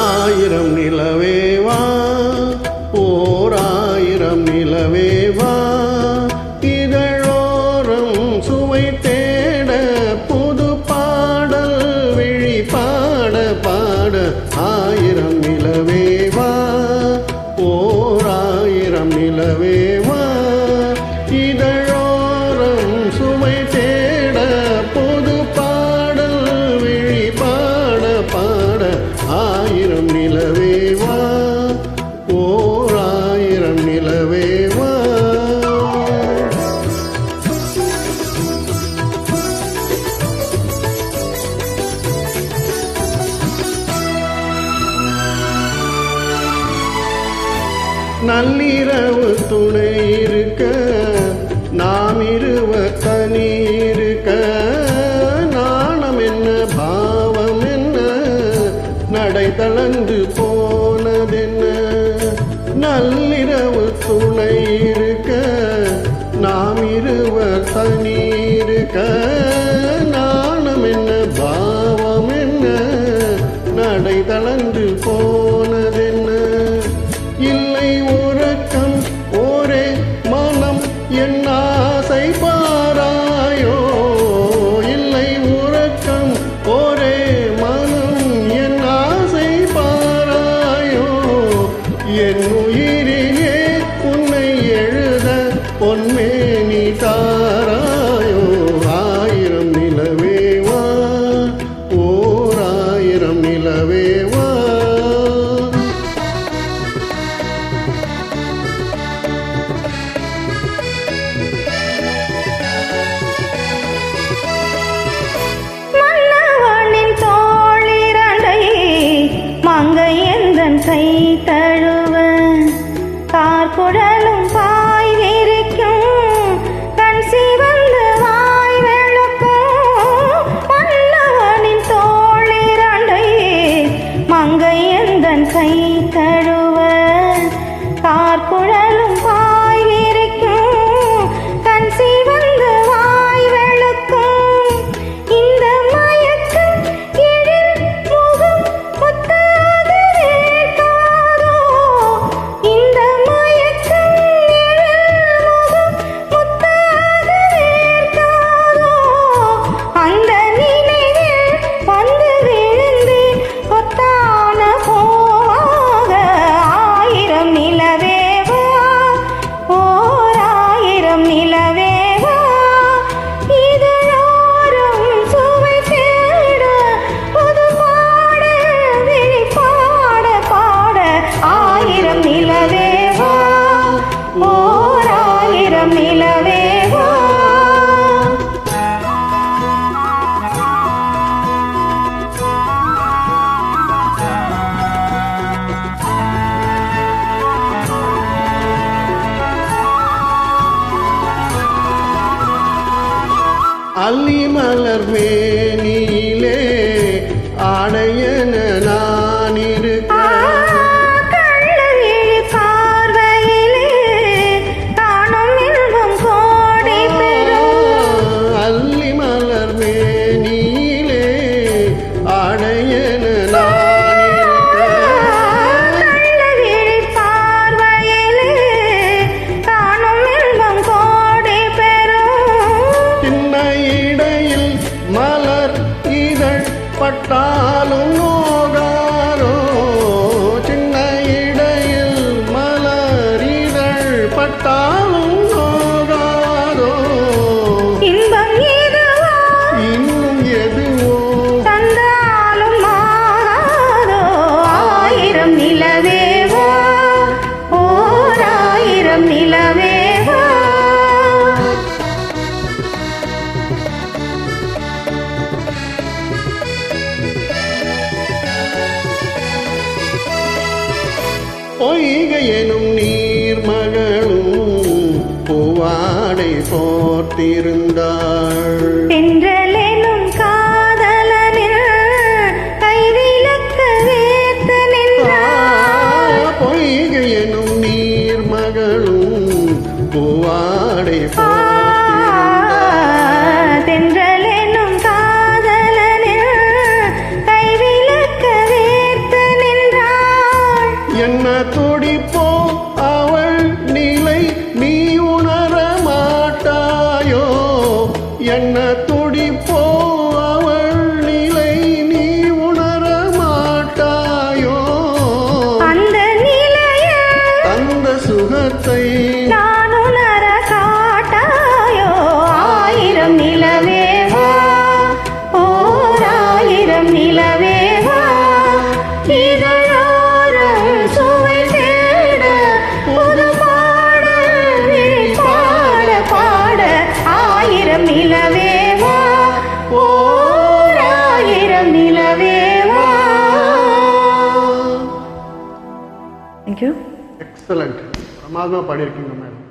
ஆயிரம் நிலவேவா ஓர் ஆயிரம் நிலவேவா இதழோரம் சுவை தேட புது பாடல் விழி பாட பாட ஆயிரம் நிலவேவா ஓர் ஆயிரம் நிலவேவா இதழோரம் சுவை தேட புது பாடல் விழி பாட பாட ஆயிரம் நிலவேவா ஓர் ஆயிரம் நிலவேவா நள்ளிரவு துணை இருக்க நாம் இருவர் தனி இருக்க நாணம் என்ன பாவம் என்ன நடை தளர்ந்து போனதென்ன நள்ளிரவு துணை இருக்க நாம் இருவர் தனி இருக்க நாணம் என்ன பாவம் என்ன நடை தளர்ந்து போனதென்ன இல்லை உறக்கம் ஒரே மனம் என் ஆசை பாராயோ இல்லை உறக்கம் ஒரே மனம் என் ஆசை பாராயோ என் உயிரிலே உன்னை எழுத பொன்மேனி தாராயோ ஆயிரம் நிலவேவா ஓர் ஆயிரம் நிலவேவா மங்கை எந்தன் கை தழுவ கார்குழலும் பாய் விரிக்கும் கண் சிவந்து வாய் வெளுக்கும் மன்னவனின் தோளிரண்டை மங்கை எந்தன் கை தழுவ கார்குழலும் பாய் விரிக்கும் கண் சிவந்து வாய் வெளுக்கும் இந்த மயக்கம் எழில் முகம் அல்லி மலர் மேனியிலே ஆடையன நான் இருக்க அல்லி மலர் மேனியிலே ஆடையன பட்டாலும் நோகாரோ சின்ன இடையில் மலர் இதழ் பட்டாலும் நோகாரோ இன்பம் இதுவோ இன்னும் எதுவோ தந்தாலும் மாறாதோ ஆயிரம் நிலவேவா ஓர் ஆயிரம் நிலவேவா பொய்கை எனும் நீர்மகள் பூவாடை போர்த்திருந்தாள். தென்றலெனும் காதலனில் கைவிளக்கு வேர்த்து நின்றாள். பொய்கை எனும் நீர் மகளும் பூவாடை போர்த்திருந்தாள். தென்றலெனும் காதலனில் கைவிளக்கு வேர்த்து நின்றாள். என்ன துடிப்போ அவள் நிலை நீ உணர மாட்டாயோ. என்ன துடிப்போ அவள் நிலை நீ உணர மாட்டாயோ. அந்த நிலையில் அந்த சுகத்தை நான் உணர காட்டாயோ. ஆயிரம் நிலவேவா, ஓர் ஆயிரம் நிலவேவா, இதழோரம் சுவை தேட புது பாடல் விழி பாட பாட. ஆயிரம் நிலவேவா, ஓர் ஆயிரம் நிலவேவா. Thank you. எக்ஸலண்ட், பிரமாதமாக பாடியிருக்கீங்க மேடம்.